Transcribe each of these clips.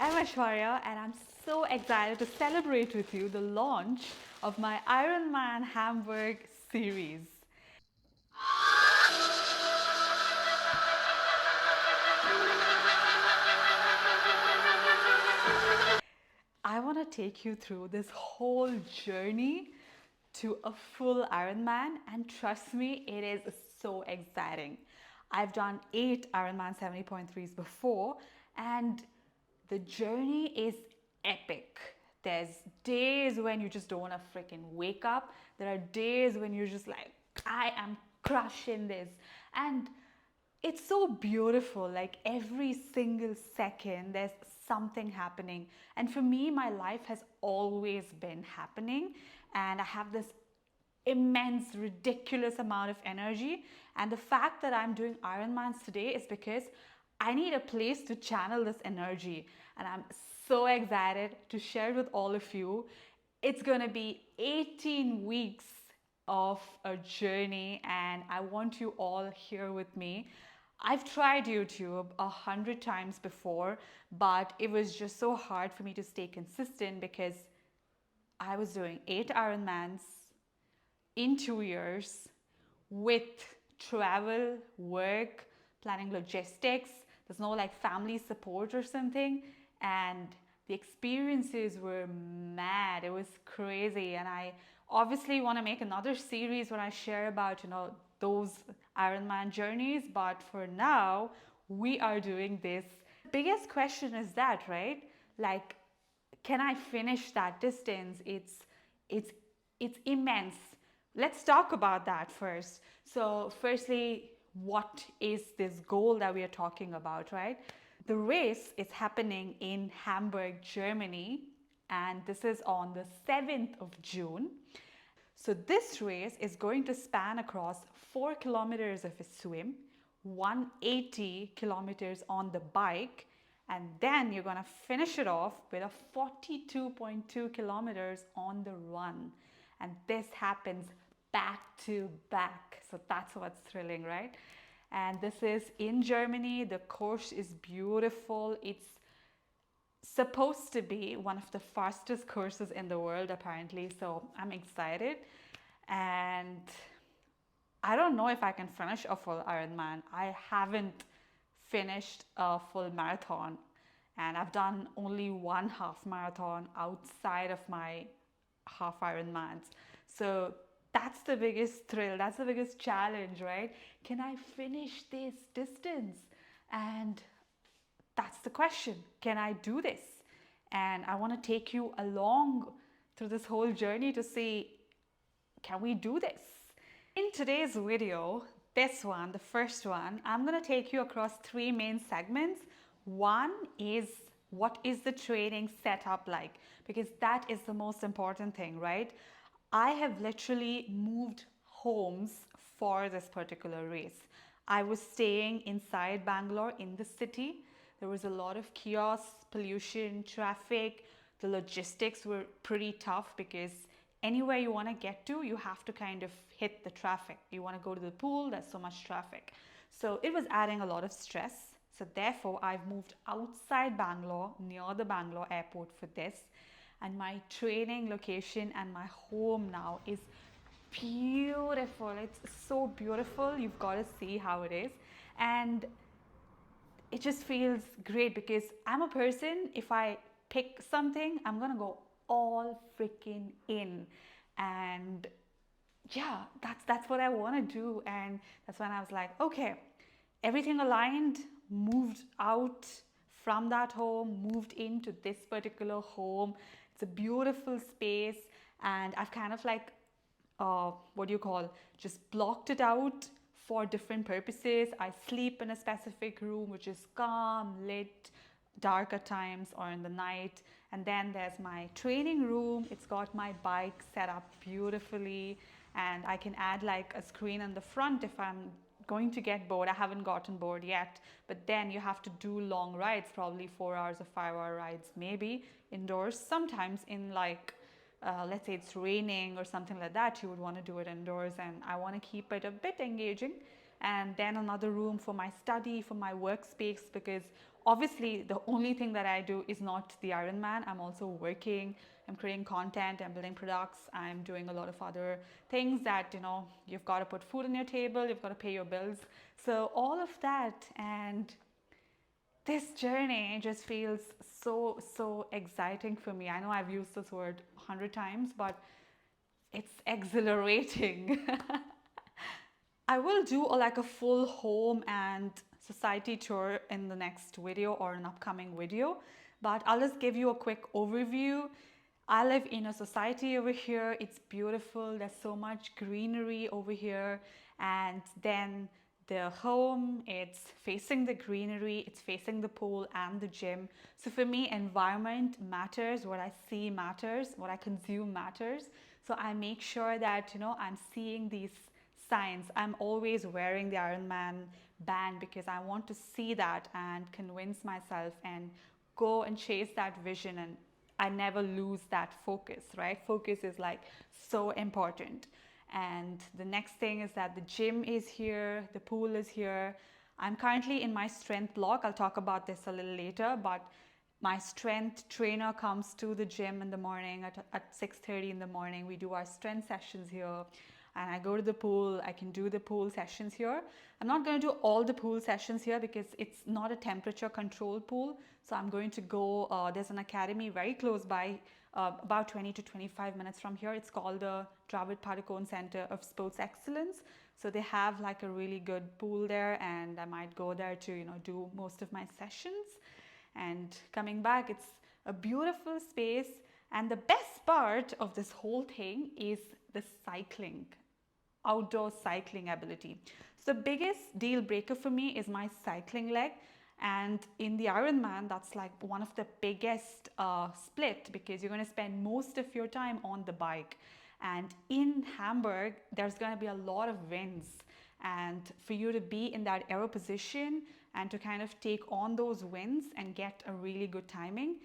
I'm Aishwarya and I'm so excited to celebrate with you the launch of my Ironman Hamburg series. I want to take you through this whole journey to a full Ironman, and trust me, it is so exciting. I've done 8 Ironman 70.3s before, and the journey is epic. There's days when you just don't want to freaking wake up. There are days when you're just like, I am crushing this. And it's so beautiful. Like every single second, there's something happening. And for me, my life has always been happening. And I have this immense, ridiculous amount of energy. And the fact that I'm doing Ironmans today is because I need a place to channel this energy. And I'm so excited to share it with all of you. It's gonna be 18 weeks of a journey, and I want you all here with me. I've tried YouTube 100 times before, but it was just so hard for me to stay consistent because I was doing 8 Ironmans in 2 years with travel, work, planning logistics. There's no like family support or something. And the experiences were mad. It was crazy. And I obviously want to make another series when I share about, those Ironman journeys. But for now, we are doing this. The biggest question is that, right? Like, can I finish that distance? It's immense. Let's talk about that first. So, firstly, what is this goal that we are talking about, right? The race is happening in Hamburg, Germany, and this is on the 7th of June. So, this race is going to span across 4 kilometers of a swim, 180 kilometers on the bike, and then you're going to finish it off with a 42.2 kilometers on the run. And this happens back to back. So that's what's thrilling, right? And this is in Germany. The course is beautiful. It's supposed to be one of the fastest courses in the world, apparently. So I'm excited. And I don't know if I can finish a full Ironman. I haven't finished a full marathon, and I've done only one half marathon outside of my half Ironmans. So that's the biggest thrill, that's the biggest challenge, right? Can I finish this distance? And that's the question. Can I do this? And I want to take you along through this whole journey to see, can we do this? In today's video, this one, the first one, I'm going to take you across 3 main segments. One is, what is the training setup like? Because that is the most important thing, right? I have literally moved homes for this particular race. I was staying inside Bangalore in the city. There was a lot of chaos, pollution, traffic. The logistics were pretty tough because anywhere you want to get to, you have to kind of hit the traffic. You want to go to the pool, there's so much traffic. So it was adding a lot of stress. So therefore, I've moved outside Bangalore, near the Bangalore airport for this. And my training location and my home now is beautiful. It's so beautiful. You've got to see how it is. And it just feels great because I'm a person, if I pick something, I'm gonna go all freaking in. And yeah, that's what I want to do. And that's when I was like, okay, everything aligned, moved out from that home, moved into this particular home. It's a beautiful space, and I've kind of like what do you call, just blocked it out for different purposes. I sleep in a specific room which is calm, lit, dark at times or in the night. And then there's my training room. It's got my bike set up beautifully, and I can add like a screen on the front if I'm going to get bored. I haven't gotten bored yet, but then you have to do long rides, probably 4 hours or 5-hour rides, maybe indoors. Sometimes in like let's say it's raining or something like that, you would want to do it indoors, and I want to keep it a bit engaging. and then another room for my study, for my workspace, because obviously the only thing that I do is not the Ironman. I'm also working, I'm creating content, I'm building products, I'm doing a lot of other things that, you've got to put food on your table, you've got to pay your bills. So all of that, and this journey just feels so exciting for me. I know I've used this word 100 times, but it's exhilarating. I will do like a full home and society tour in the next video or an upcoming video, but I'll just give you a quick overview. I live in a society over here. It's beautiful. There's so much greenery over here. And then the home, it's facing the greenery, it's facing the pool and the gym. So for me, environment matters, what I see matters, what I consume matters. So I make sure that, I'm seeing these signs. I'm always wearing the Ironman band because I want to see that and convince myself and go and chase that vision, and I never lose that focus, right? Focus is like so important. And the next thing is that the gym is here, the pool is here. I'm currently in my strength block. I'll talk about this a little later, but my strength trainer comes to the gym in the morning at 6:30 in the morning. We do our strength sessions here, and I go to the pool. I can do the pool sessions here. I'm not going to do all the pool sessions here because it's not a temperature controlled pool. So I'm going to go, there's an academy very close by, about 20 to 25 minutes from here. It's called the Dravid Padukone Center of Sports Excellence. So they have like a really good pool there, and I might go there to, do most of my sessions. And coming back, it's a beautiful space. And the best part of this whole thing is the cycling, outdoor cycling ability. So the biggest deal breaker for me is my cycling leg. And in the Ironman, that's like one of the biggest split, because you're going to spend most of your time on the bike. And in Hamburg, there's going to be a lot of winds. And for you to be in that aero position and to kind of take on those winds and get a really good timing,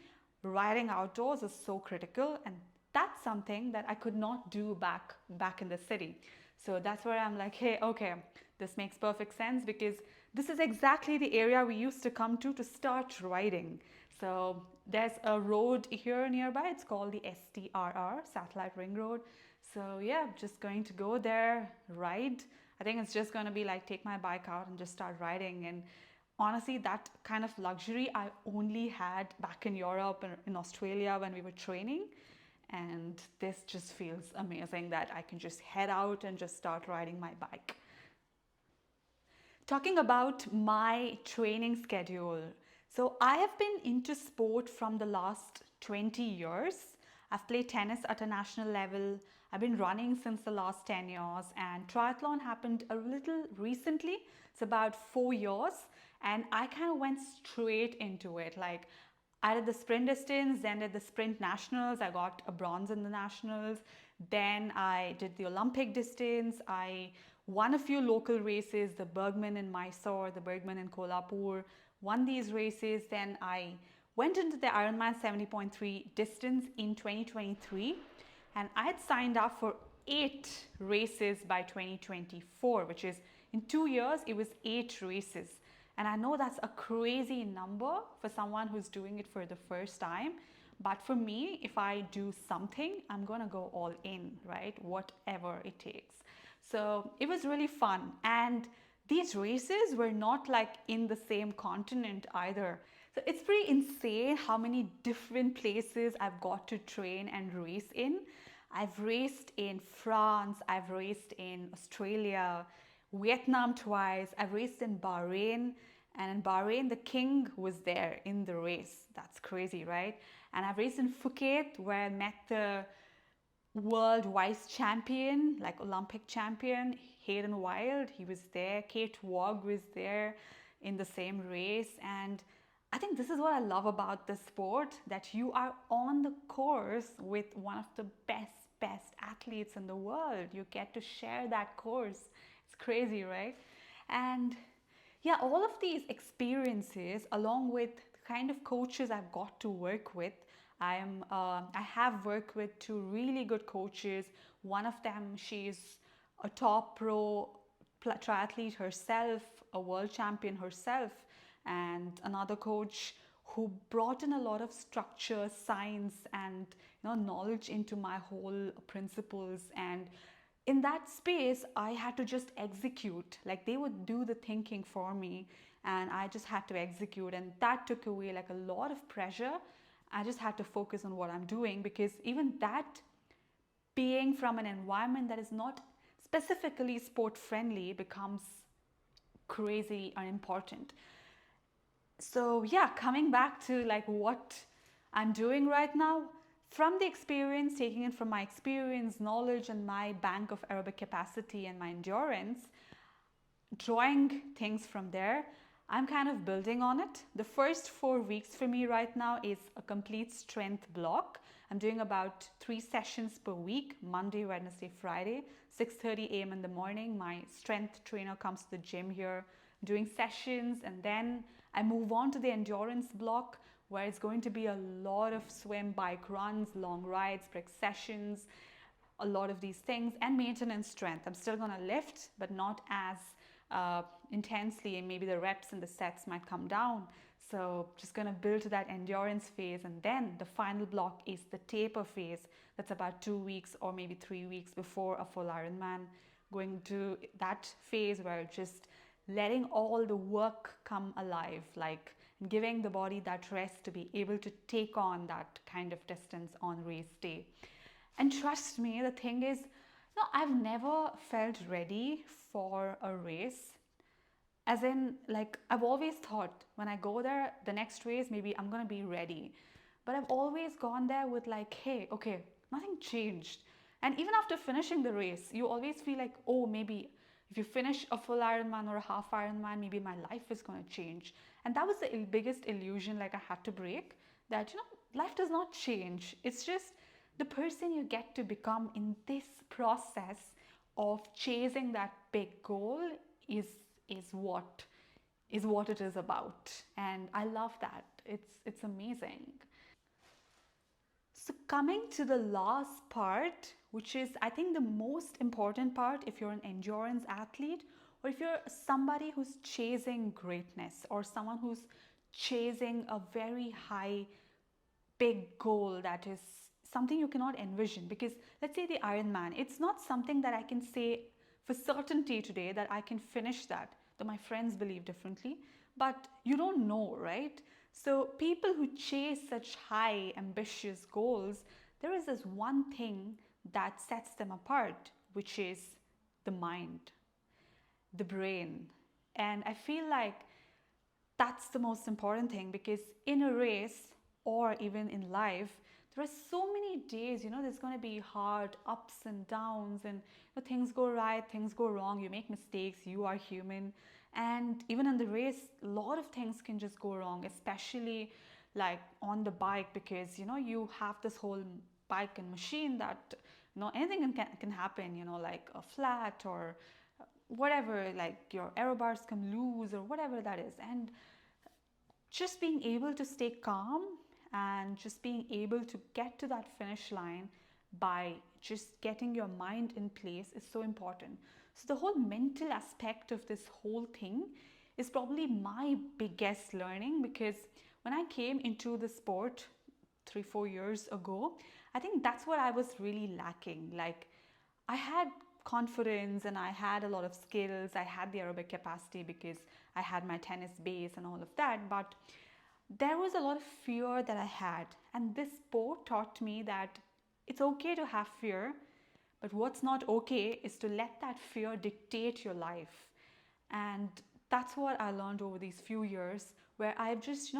riding outdoors is so critical. And that's something that I could not do back in the city. So that's where I'm like, hey, okay, this makes perfect sense, because this is exactly the area we used to come to start riding. So there's a road here nearby. It's called the STRR, Satellite Ring Road. So yeah, just going to go there, ride. I think it's just going to be like take my bike out and just start riding. And honestly, that kind of luxury I only had back in Europe and in Australia when we were training. And this just feels amazing that I can just head out and just start riding my bike. Talking about my training schedule. So I have been into sport from the last 20 years. I've played tennis at a national level. I've been running since the last 10 years, and triathlon happened a little recently. It's about 4 years, and I kind of went straight into it. Like, I did the sprint distance, then did the sprint nationals. I got a bronze in the nationals. Then I did the Olympic distance. I won a few local races, the Bergman in Mysore, the Bergman in Kolhapur, won these races. Then I went into the Ironman 70.3 distance in 2023, and I had signed up for 8 races by 2024, which is in 2 years, it was 8 races. And I know that's a crazy number for someone who's doing it for the first time. But for me, if I do something, I'm going to go all in, right? Whatever it takes. So it was really fun. And these races were not like in the same continent either. So it's pretty insane how many different places I've got to train and race in. I've raced in France, I've raced in Australia, Vietnam twice, I've raced in Bahrain. And in Bahrain, the king was there in the race. That's crazy, right? And I've raced in Phuket, where I met the world vice champion, like Olympic champion, Hayden Wild. He was there. Kate Wog was there in the same race. And I think this is what I love about the sport, that you are on the course with one of the best athletes in the world. You get to share that course. It's crazy, right? And yeah, all of these experiences, along with the kind of coaches I've got to work with, I have worked with 2 really good coaches. One of them, she's a top pro triathlete herself, a world champion herself, and another coach who brought in a lot of structure, science, and knowledge into my whole principles. And in that space, I had to just execute. Like they would do the thinking for me, and I just had to execute. And that took away like a lot of pressure. I just had to focus on what I'm doing, because even that, being from an environment that is not specifically sport friendly, becomes crazy and important. So yeah, coming back to like what I'm doing right now, from the experience, taking it from my experience, knowledge, and my bank of aerobic capacity and my endurance, drawing things from there, I'm kind of building on it. The first 4 weeks for me right now is a complete strength block. I'm doing about 3 sessions per week, Monday, Wednesday, Friday, 6:30 a.m. in the morning. My strength trainer comes to the gym here, doing sessions, and then I move on to the endurance block, where it's going to be a lot of swim, bike runs, long rides, break sessions, a lot of these things, and maintenance strength. I'm still going to lift, but not as intensely, and maybe the reps and the sets might come down. So just going to build to that endurance phase, and then the final block is the taper phase. That's about 2 weeks or maybe 3 weeks before a full Ironman. Going to that phase where just letting all the work come alive, like giving the body that rest to be able to take on that kind of distance on race day. And trust me, the thing is, no, I've never felt ready for a race. As in, like, I've always thought when I go there, the next race, maybe I'm gonna be ready. But I've always gone there with, like, hey, okay, nothing changed. And even after finishing the race, you always feel like, oh, maybe if you finish a full Ironman or a half Ironman, maybe my life is gonna change. And that was the biggest illusion, like, I had to break, that, life does not change. It's just the person you get to become in this process of chasing that big goal is what it is about. And I love that. It's amazing. So coming to the last part, which is I think the most important part if you're an endurance athlete, or if you're somebody who's chasing greatness, or someone who's chasing a very high big goal that is something you cannot envision. Because let's say the Ironman, it's not something that I can say for certainty today that I can finish that, though my friends believe differently, but you don't know, right? So people who chase such high ambitious goals, there is this one thing that sets them apart, which is the mind, the brain. And I feel like that's the most important thing, because in a race or even in life, there are so many days, there's going to be hard ups and downs, and things go right, things go wrong, you make mistakes, you are human. And even in the race, a lot of things can just go wrong, especially like on the bike, because you have this whole bike and machine that anything can happen, like a flat or whatever, like your aero bars come loose or whatever that is. And just being able to stay calm and just being able to get to that finish line by just getting your mind in place is so important. So the whole mental aspect of this whole thing is probably my biggest learning, because when I came into the sport 3-4 years ago, I think that's what I was really lacking. Like, I had confidence and I had a lot of skills, I had the aerobic capacity because I had my tennis base and all of that, but there was a lot of fear that I had. And this sport taught me that it's okay to have fear, but what's not okay is to let that fear dictate your life. And that's what I learned over these few years, where I've just,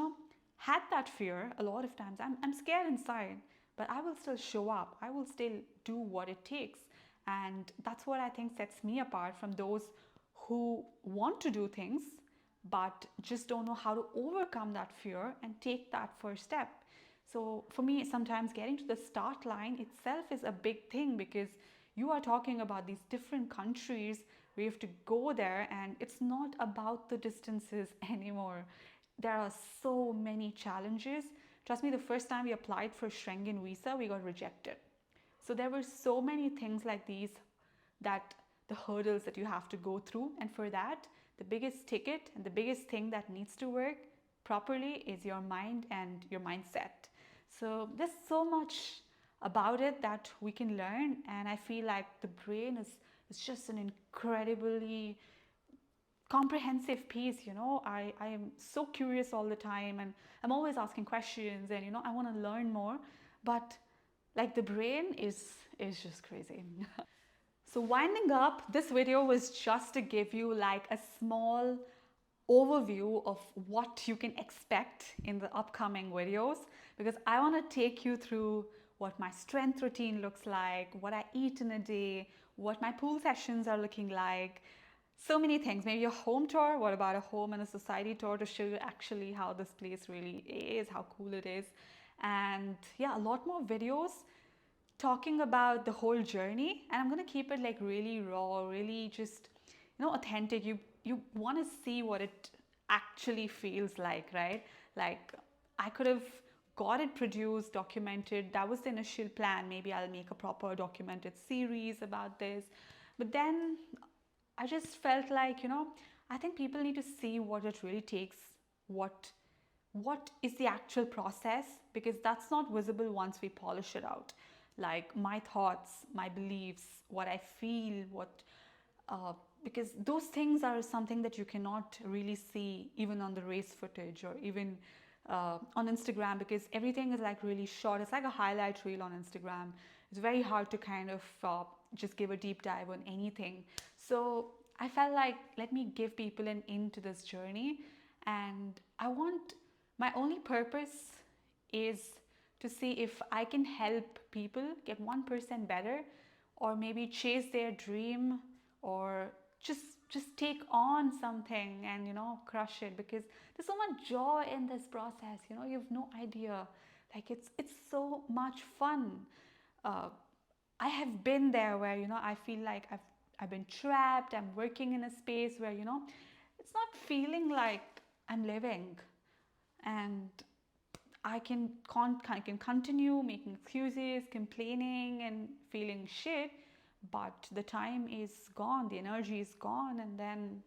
had that fear a lot of times. I'm scared inside, but I will still show up. I will still do what it takes. And that's what I think sets me apart from those who want to do things but just don't know how to overcome that fear and take that first step. So for me, sometimes getting to the start line itself is a big thing, because you are talking about these different countries where you have to go there, and it's not about the distances anymore. There are so many challenges. Trust me, the first time we applied for Schengen visa, we got rejected. So there were so many things like these that the hurdles that you have to go through. And for that, the biggest ticket and the biggest thing that needs to work properly is your mind and your mindset. So there's so much about it that we can learn, and I feel like the brain is just an incredibly comprehensive piece. I am so curious all the time, and I'm always asking questions, and I want to learn more, but like the brain is just crazy. So winding up, this video was just to give you like a small overview of what you can expect in the upcoming videos, because I want to take you through what my strength routine looks like, what I eat in a day, what my pool sessions are looking like, so many things. Maybe a home tour. What about a home and a society tour to show you actually how this place really is, how cool it is. And yeah, a lot more videos talking about the whole journey, and I'm gonna keep it like really raw, really just authentic. You want to see what it actually feels like, right? Like, I could have got it produced, documented. That was the initial plan. Maybe I'll make a proper documented series about this, but then I just felt like, I think people need to see what it really takes, what is the actual process, because that's not visible once we polish it out. Like my thoughts, my beliefs, what I feel, because those things are something that you cannot really see even on the race footage, or even on Instagram, because everything is like really short. It's like a highlight reel on Instagram. It's very hard to kind of just give a deep dive on anything. So I felt like, let me give people an into this journey. And my only purpose is to see if I can help people get 1% better, or maybe chase their dream, or just take on something and crush it, because there's so much joy in this process. You have no idea. Like, it's so much fun. I have been there where I feel like I've been trapped. I'm working in a space where it's not feeling like I'm living, and I can continue making excuses, complaining, and feeling shit, but the time is gone, the energy is gone, and then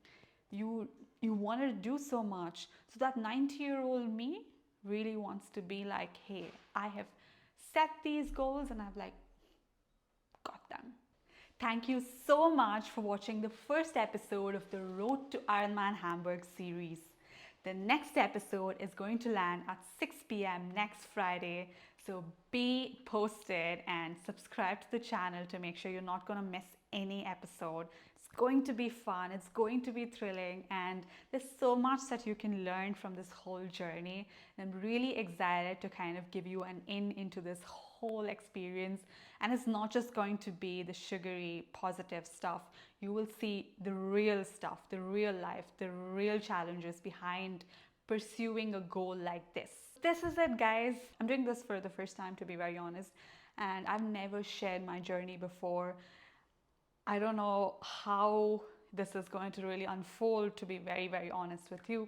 you wanted to do so much. So that 90-year-old me really wants to be like, hey, I have set these goals and I've like got them. Thank you so much for watching the first episode of the Road to Ironman Hamburg series. The next episode is going to land at 6 p.m. next Friday, so be posted and subscribe to the channel to make sure you're not going to miss any episode. It's going to be fun, it's going to be thrilling, and there's so much that you can learn from this whole journey. And I'm really excited to kind of give you an into this whole experience. And it's not just going to be the sugary positive stuff. You will see the real stuff, the real life, the real challenges behind pursuing a goal like this. This is it, guys. I'm doing this for the first time, to be very honest, and I've never shared my journey before. I don't know how this is going to really unfold, to be very, very honest with you.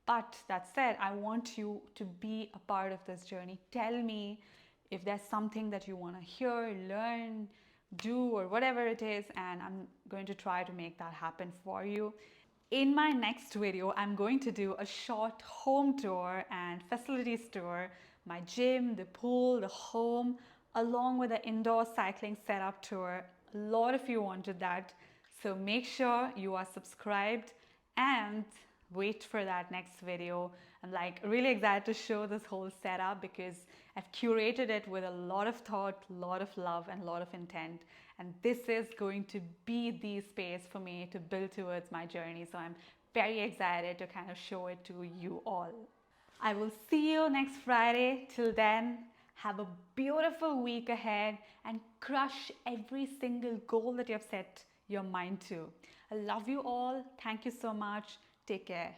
But that said, I want you to be a part of this journey. Tell me if there's something that you want to hear, learn, do, or whatever it is, and I'm going to try to make that happen for you. In my next video, I'm going to do a short home tour and facilities tour, my gym, the pool, the home, along with the indoor cycling setup tour. A lot of you wanted that, so make sure you are subscribed and wait for that next video. I'm like really excited to show this whole setup, because I've curated it with a lot of thought, a lot of love, and a lot of intent. And this is going to be the space for me to build towards my journey. So I'm very excited to kind of show it to you all. I will see you next Friday. Till then, have a beautiful week ahead and crush every single goal that you have set your mind to. I love you all. Thank you so much. Take care.